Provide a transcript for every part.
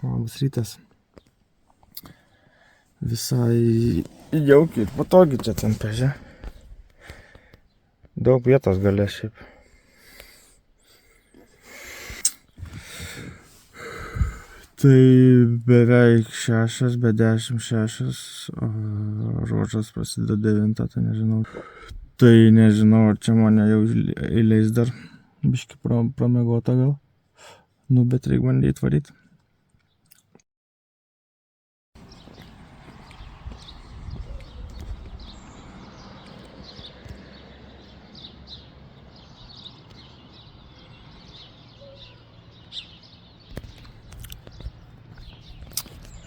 Labas rytas. Visai jaukiai ir patogiai čia tam peže. Daug vietos galės šiaip. Tai beveik 6, be 10:06, o ruožas prasideda 9, tai nežinau. Tai nežinau, ar čia mane jau įleis dar biškį pramiegota gal. Nu, bet reikia bandyti varyti.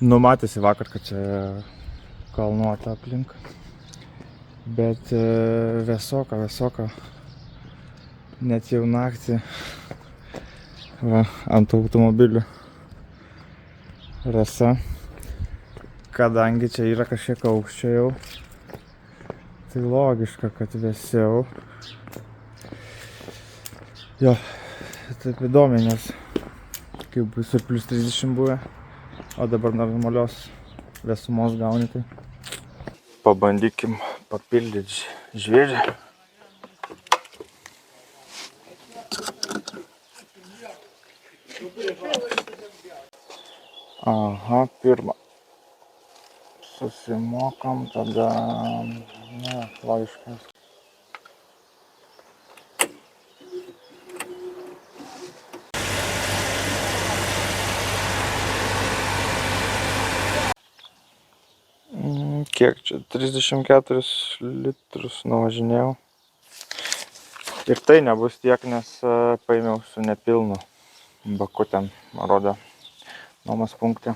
Nu, matėsi vakar, kad čia kalnuota aplink. Bet vėsoka. Net jau naktį va, ant automobilių rasa. Kadangi čia yra kažkiek aukščio jau, tai logiška, kad vėsiau. Jo, taip įdomiai, nes kaip visur plus 30 buvę, o dabar normalios vėsumos gauni tai. Pabandykim papildyti žvėrį. Aha, pirmą. Susimokam, tada, ne, logiškas. Kiek čia? 34 litrus nuvažinėjau. Ir tai nebus tiek, nes paėmiau su nepilnu baku ten, rodė nuomos punkte.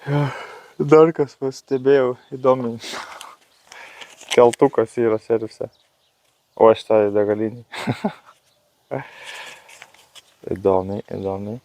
Dar kas pastebėjau, įdomiai. Keltukas yra servise. O aš tai degalinį. Įdomiai.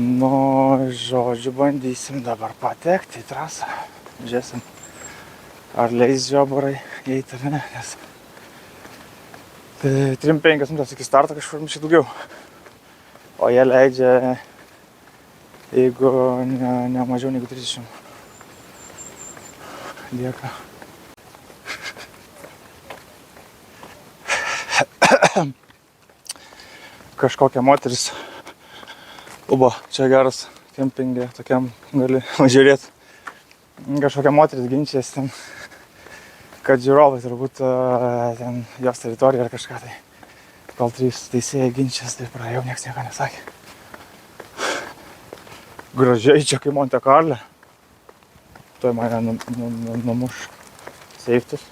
Nu, žodžiu, bandysim dabar patekti į trasą. Žiūrėsim, ar leis žiobarai eiti ar ne, nes 3-5 minutės iki starto kažkur čia daugiau. O jie leidžia, jeigu ne mažiau negu 30 lieka. Kažkokia moteris. Uba, čia geras kempingė, tokiam gali žiūrėti. Kažkokia moteris ginčijas ten, kad žiūrovai turbūt ten jos teritorija ar kažką tai. Gal 3 teisėjai ginčijas, tai praėjau, nieks nieko nesakė. Gražiai čia kaip Monte Carlo. Tuoj mane numuš seiftis.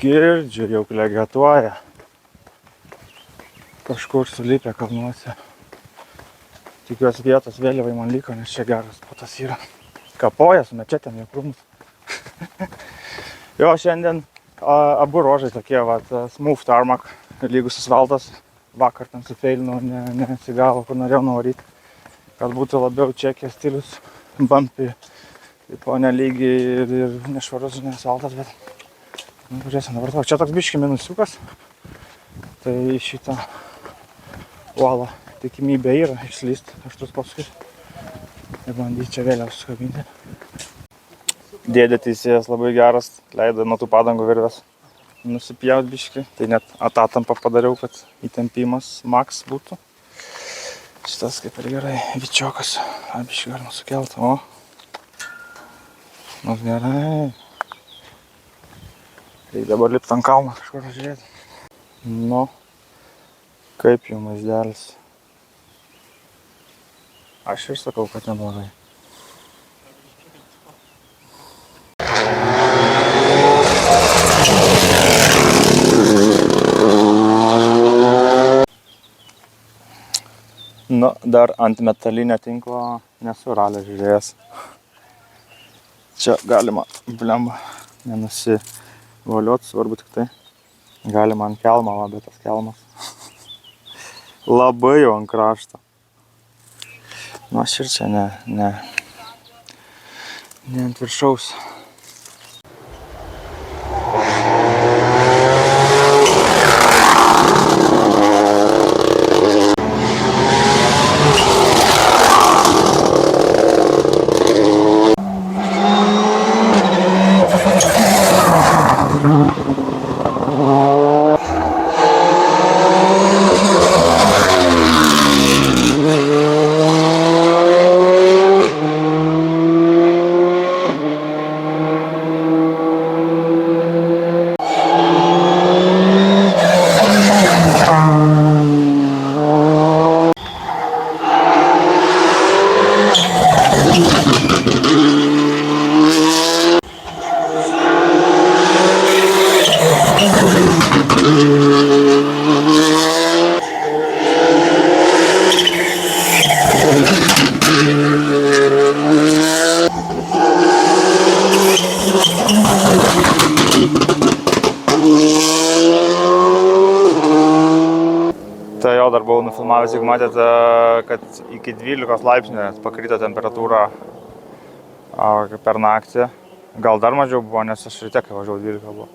Girdžiu, jau klegetuoja. Kažkur sulipę kalnuose. Tikiuosi vietos vėliavai man liko, nes čia geras spotas yra. Kapoja su mečetėm jau krūmus. Jo, šiandien abu ruožai tokie, smooth tarmac, lygus asfaltas. Vakar ten sufeilinau, nesigavo, kur norėjau nuvaryti. Kad būtų labiau čekijos stilius. bampi, tipo nelygiai ir nešvarus, asfaltas, bet pažiūrėsim dabar to. Čia toks biški minusiukas, tai šitą uolą tikimybė yra išslyst, aštrus posūkis ir bandyti čia vėliau suskabinti. Dėdė teisėjas labai geras, leido nuo tų padangų virvės nusipjaut biški, tai net atatampą padariau, kad įtempimas maks būtų. Šitas kaip ir gerai, vičiokas, biški galima sukelt, o. Nu gerai. Reikia dabar lipt ant kalno kažkur žiūrėti. Nu, kaip jų maizdelis. Aš ir sakau, kad neblogai. Nu, dar ant metalinio tinklo nesu ralio žiūrėjęs. Čia galima, blemba, nenusivoliuot, svarbu tik tai. Galima ant kelmo, bet tas kelmas labai jau ant krašto. Nu, aš ir čia ne ant viršaus. Tai jo dar buvau nufilmavęs, jeigu matėte, kad iki 12 laipsnių pakrito temperatūra per naktį. Gal dar mažiau buvo, nes aš ryte, kai važiavau 12 buvo.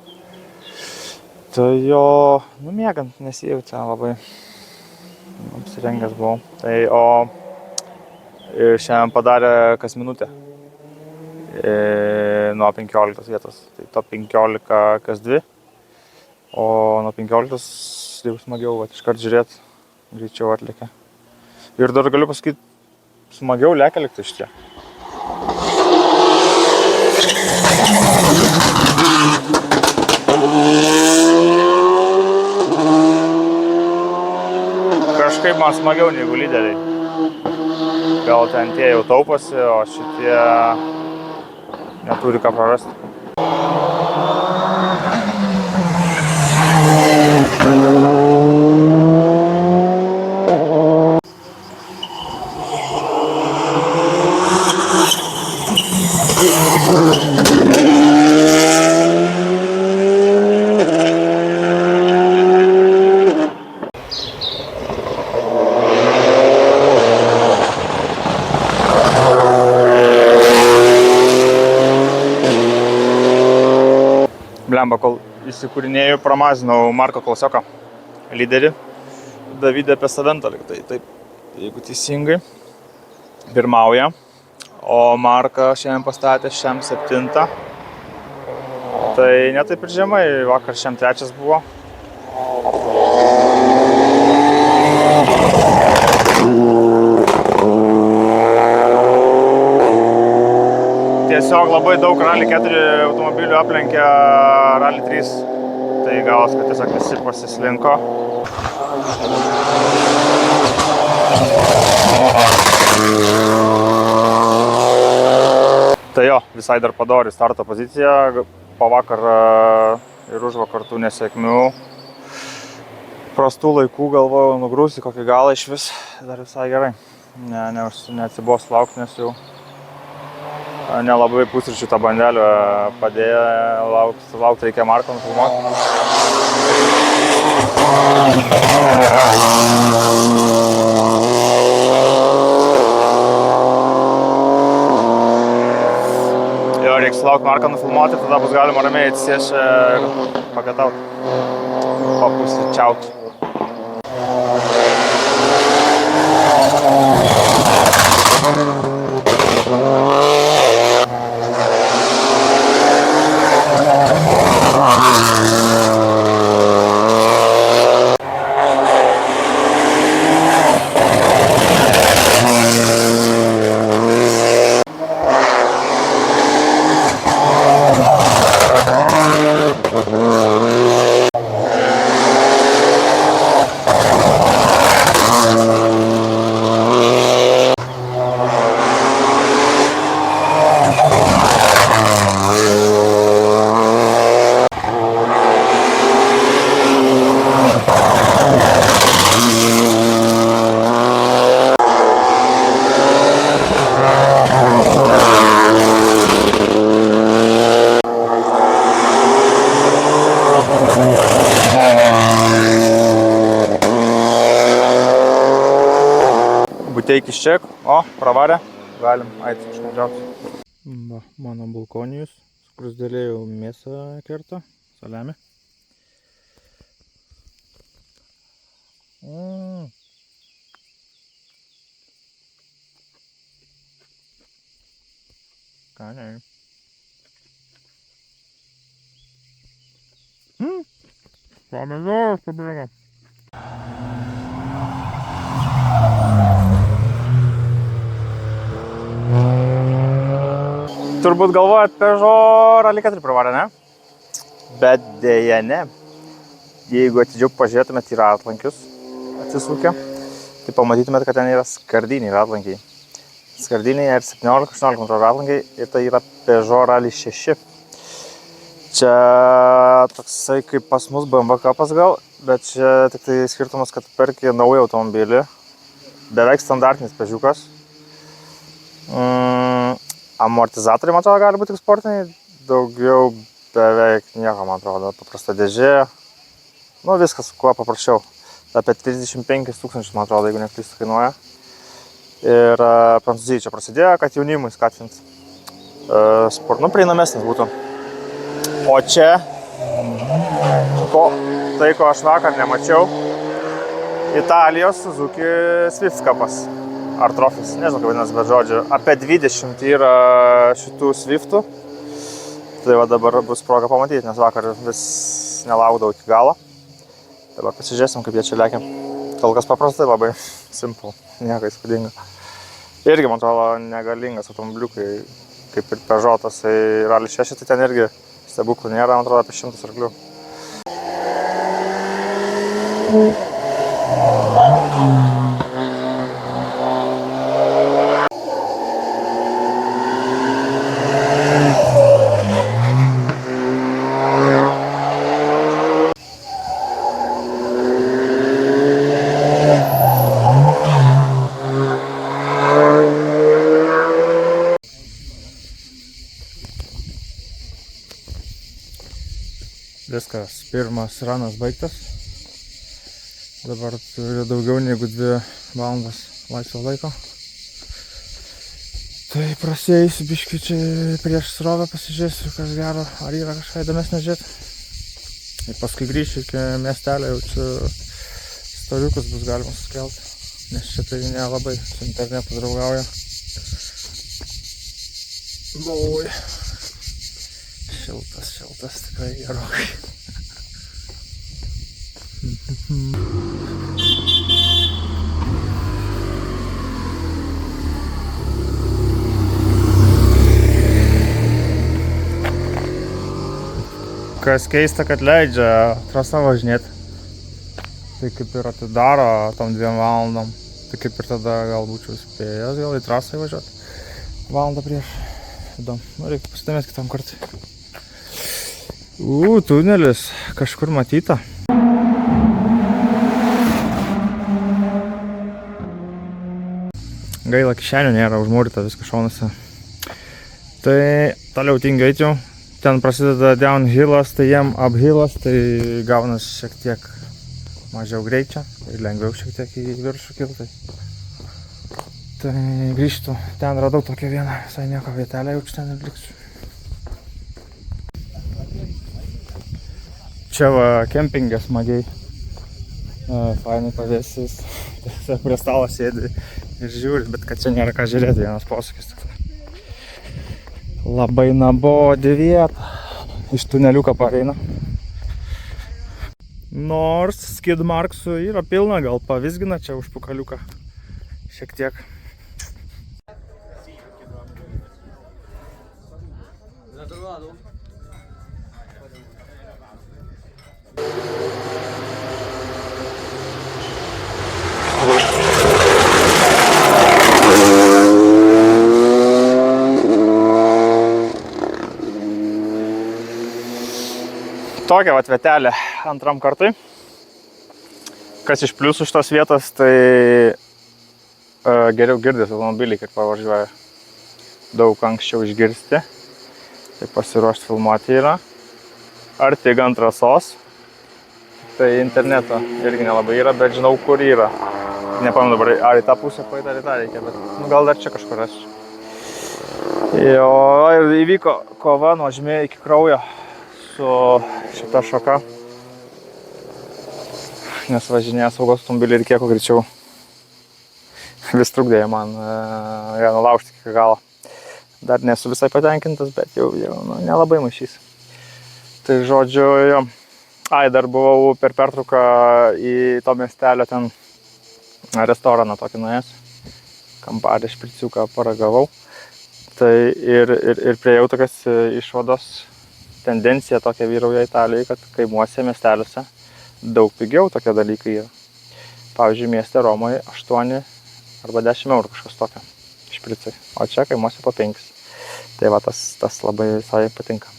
Tai jo, miegant nesijauti labai apsirengęs buvau. Tai o šiandien padarė kas minutę nuo 15 vietos. Tai to 15 kas 2, o nuo 15 jau smagiau iškart žiūrėt, greičiau atlikę. Ir dar galiu pasakyti, smagiau lekia likti iš čia. Kažkaip man smagiau negu lyderiai. Gal ten tie jau tauposi, o šitie neturi ką prarasti. Blemba, kol įsikūrinėjau, pramazinau Marko Klasioką, lyderį, Davidę Pesaventą, tai taip, jeigu teisingai, pirmauja, o Marką šiandien pastatė šiam 7. Tai ne taip ir žemai, vakar šiam 3 buvo. Tiesiog labai daug Rally 4 automobilių aplenkė Rally 3. Tai gavos, kad tiesiog visi pasislinko. Tai jo, visai dar padori starto poziciją. Po vakar ir užvakar tų nesėkmių. Prastų laikų galvojau nugrūsti kokį galą iš vis. Dar visai gerai. Neatsibos laukti, nes jau nelabai pusryčių tą bandelę padėjo laukti reikia Marko nufilmuoti. nufilmuoti, tada bus galima ramiai atsisėsti ir papietauti. Papusryčiauti. Buteikis čia, o, pravarė, galim eiti išnaudžiauti. Mano balkonijus, skrusdėlėjau mėsą kerta, saliamį. Skaniai. Pamėžos pabėga. Turbūt galvojat Peugeot Rally 4 pravarę, ne? Bet dėja ne. Jeigu atidžiau pažiūrėtumėt į ratlankius atsisukę, tai pamatytumėt, kad ten yra skardiniai ratlankiai. Skardiniai R17-18 m ratlankiai ir tai yra Peugeot Rally 6. Čia toksai kaip pas mus BMW Cupas gal, bet čia tik tai skirtumas, kad perki naują automobilį. Beveik standartinis Peugeotas. Amortizatoriai, man atrodo, gali būti tik sportiniai, daugiau beveik nieko, man atrodo, paprasta dėžė, nu viskas kuo paprasčiau, apie 35 000, man atrodo, jeigu neklystu, kainuoja. Ir Prancūzijai čia prasidėjo, kad jaunimui skatint sport, nu prieinamesnis būtų. O čia, tai ko aš vakar nemačiau, Italijos Suzuki Swift Cupas. Ar trofis, nežinau kaip vadinasi, bet žodžiu, apie 20 yra šitų Swiftų. Tai va dabar bus proga pamatyti, nes vakar vis nelaukdavau iki galo. Dabar pasižiūrėsim, kaip jie čia lekia. Kol kas paprastai, labai simple, nieko įspūdinga. Irgi, man atrodo, negalingas automobiliukai, kaip ir Peugeotas, Rally 6, tai ten irgi stebuklų nėra, man atrodo, apie 100 arklių. Viskas, pirmas ranas baigtas. Dabar turiu daugiau negu 2 valandas laisvo laiko. Tai prasėjusiu biškį čia prieš srovę pasižiūrėsiu, kas gero, ar yra kažką įdomesnio žiūrėti. Ir paskui grįšiu iki miestelio, jau čia storiukus bus galima suskelti, nes čia tai nelabai su internetu draugauja. Oi. Šiltas tikrai gerokai. Kas keista, kad leidžia trasą važinėti. Tai kaip ir atidaro tom 2 valandom. Tai kaip ir tada gal būčiau spėjęs gal į trasą įvažiuoti. Valandą prieš. Įdomu. Nu, reikia pasidomėti kitam kartui. Tunelis. Kažkur matyta. Gaila, kišenių nėra, užmūryta viskas šonuose. Tai toliau tingiu eiti jau. Ten prasideda downhillas, tai jiem uphillas, tai gaunas šiek tiek mažiau greičio ir lengviau šiek tiek į viršų kilti. Tai grįžtu. Ten radau tokią vieną visai nieko vietelę, jau ten ir liksiu. Čia va, kempingas smagiai. Fainai pavėsis. Prie stalo sėdi ir žiūri, bet kad čia nėra ką žiūrėti, vienas posūkis. Labai nuobodi vieta. Iš tuneliuką pareina. Nors skid marksų yra pilna, gal pavizgina čia užpakaliuką šiek tiek. Tokia vat vietelė antram kartui. Kas iš pliusų šitos vietos, tai geriau girdės automobiliai, kaip pavažiuoja. Daug anksčiau išgirsti. Tai pasiruošti filmuoti yra. Arti gan trasos. Tai interneto irgi nelabai yra, bet žinau, kur yra. Nepamenu dabar, ar į tą pusę paėti, ar į tą reikia, bet gal dar čia kažkur esu. Jo, ir įvyko kova nuožmė iki kraujo su šita šaka. Nes važinėja saugos automobilį ir kiek greičiau. Vis trukdėjo man ją nulaužti iki galo. Dar nesu visai patenkintas, bet jau nelabai maišys. Tai žodžiu, jo. Dar buvau per pertrauką į to miestelio ten restoraną tokį nuėjęs. Kambarį špriciuką paragavau. Tai ir priejau tokias išvados. Tendencija tokia vyrauja Italijai, kad kaimuose, miesteliuose daug pigiau tokie dalykai yra. Pavyzdžiui, mieste Romoje 8 arba 10 eurų kažkas tokio špricai, o čia kaimuose po 5. Tai va, tas labai visai patinka.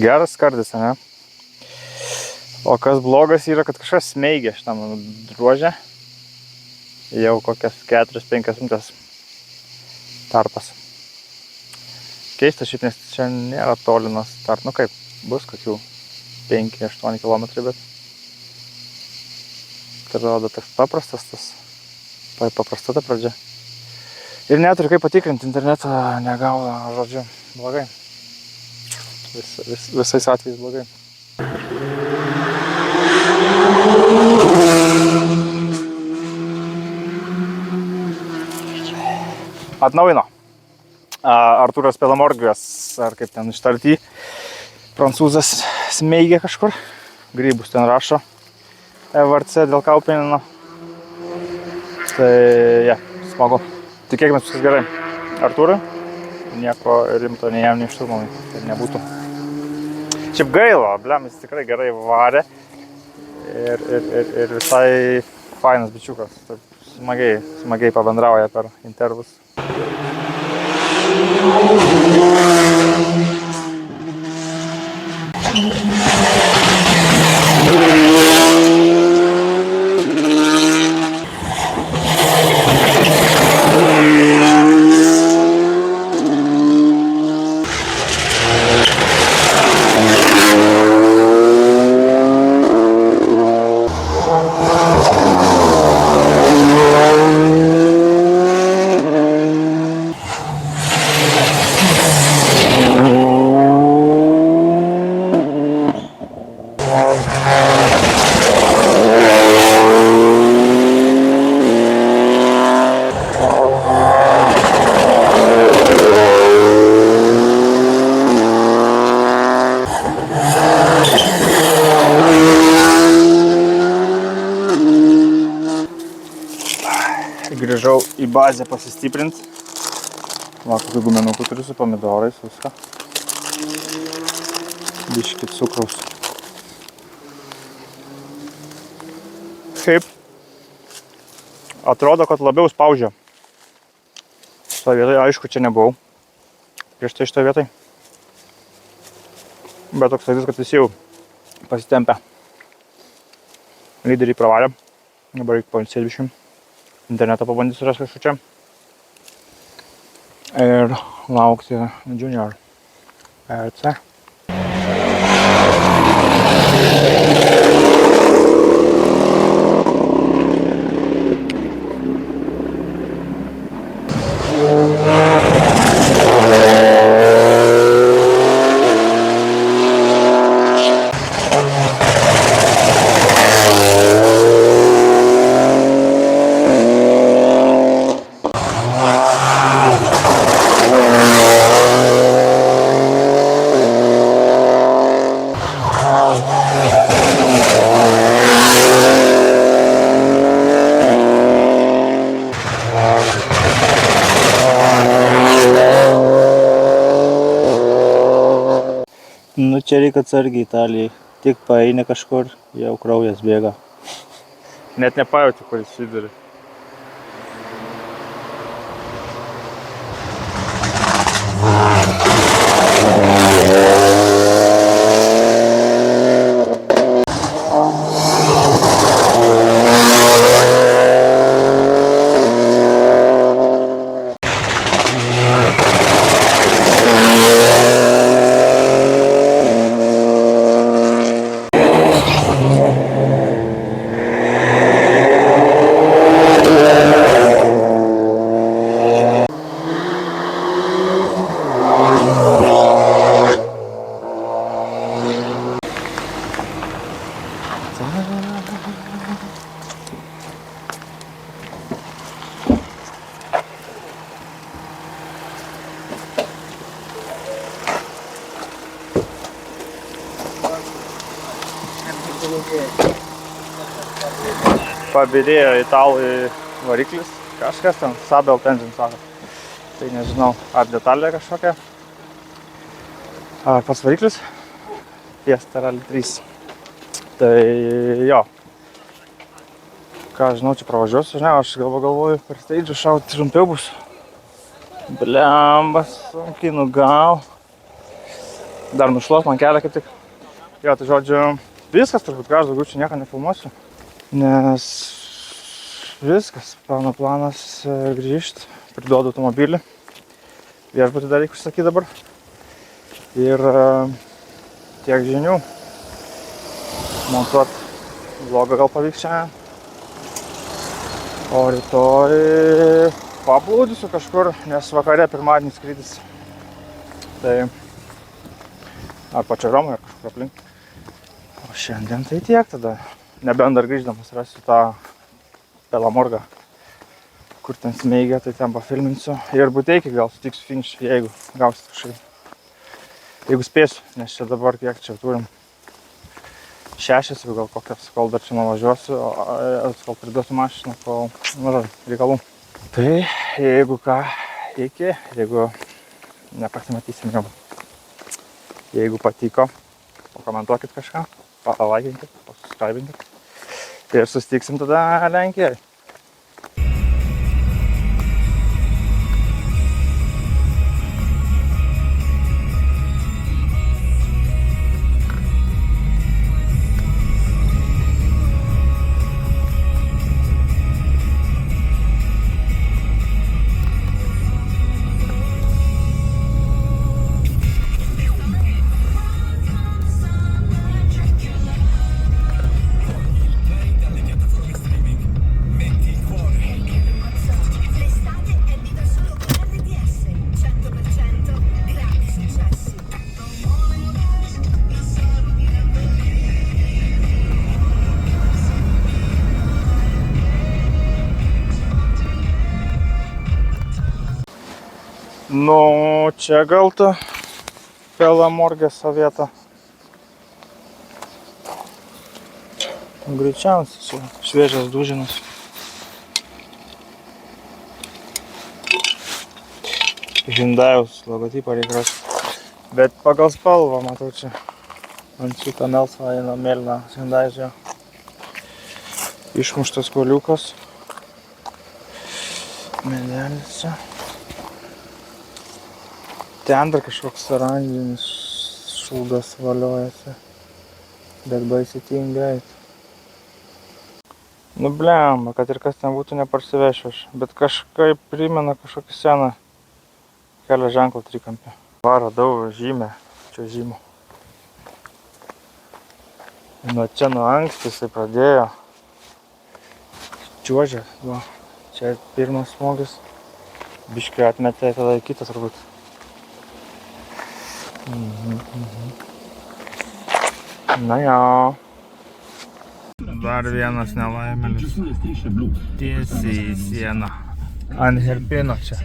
Geras skardis, ne? O kas blogas yra, kad kažkas smeigia šitam ruože. Jau kokias 4-5 minutės tarpas. Keista šiaip, nes čia nėra tolinas tart. Nu kaip, bus kokių 5-8 km, bet tai rodo toks paprastas, paprasta ta pradžia. Ir neturiu kaip patikrinti, internetą negauna, žodžiu, blogai. Visais atvejais blogai. Atnaujino. Artūras Pelamorgas, ar kaip ten ištarti, prancūzas smeigia kažkur. Grybus ten rašo. EVRC dėl Kaupinino. Tai, smagu. Tikėkime, viskas gerai. Artūrai, nieko rimto nei jam, nei šturmui. Tai nebūtų. Šiaip gaila, blem, jis tikrai gerai varė ir visai fainas bičiukas. Smagiai pabendrauja per intervus. Grįžau į bazę pasistiprinti. Va, kokių gumenukų turiu su pomidorais, viską. Biškį cukraus. Kaip? Atrodo, kad labiau spaudžia. Šitą vietą, aišku, čia nebuvau. prieš tai šitą vietoj. Bet toks vaizdas, kad visi jau pasitempę. Lyderiai pravalė. Dabar reikia pailsėti biškį. Internetą pabandysiu rasti kažkur čia. Ir laukti Junior RC. Nu čia reikia atsargiai Italijai. Tik paeini kažkur, jau kraujas bėga. Net nepajauti, kur jis įdari. Pabirėjo italui variklis, kažkas ten, Sabelt engine sako. Tai nežinau, ar detalė kažkokia, ar pats variklis, Fiesta Rally 3. Tai jo, ką žinau, čia pravažiuosiu, žinau, aš galvoju, per stage'ą šauti trumpiau bus. Blembas, sunkiai nugal. Dar nušluos man kelią kaip tik. Jo, tai žodžiu, viskas turbūt, ką aš daugiau čia nieko nefilmuosiu. Nes viskas, mano planas grįžti, priduodu automobilį. Viešbutį dar reikia užsakyti dabar. Ir tiek žinių. Montuoti vlogą gal pavyks šiandien. O rytoj paplūdysiu kažkur, nes vakare pirmadienį skrydis. Tai ar pačia Romai, ar kažkur aplink. O šiandien tai tiek tada. Nebent dar grįždamas rasiu tą Pelamorgą, kur ten smeigia, tai ten pafilminsiu. Ir Buteikį gal sutiksiu finish, jeigu gausit kažkaip. Jeigu spėsiu, nes čia dabar kiek čia turim 6 gal kokias, kol dar čia nuvažiuosiu, kol priduosiu mašiną, kol reikalų. Tai jeigu ką, iki, jeigu nepasimatysim jau. Jeigu patiko, pakomentuokit kažką, palaikinkit, pasubscribinkit. Ir susitiksim tada Lenkijoje. Nu, čia gal ta Pelamorgės vieta. Greičiausiai čia šviežias dužinas. Hyundai'aus logotipą reikia rasti. Bet pagal spalvą, matau čia. Ant šitą melsvą eina mėlyną Hyundai čia. Išmuštas koliukas. Medelis čia. Ten dar kažkoks oranžinis šūdas valiojasi. Bet baisiai tingai. Nu blemba, kad ir kas ten būtų, neparsivešiu aš. Bet kažkaip primena kažkokį seną kelio ženklą trikampį. Va, radau žymę, čia žymų. Nuo čia nuo anksti jisai pradėjo. Čiuožė, va. Čia pirmas smogis. Biškį atmetė, tada į kitą turbūt. Na jo. Dar vienas nelaimėlis. Tiesiai į sieną. Ant herpino čia.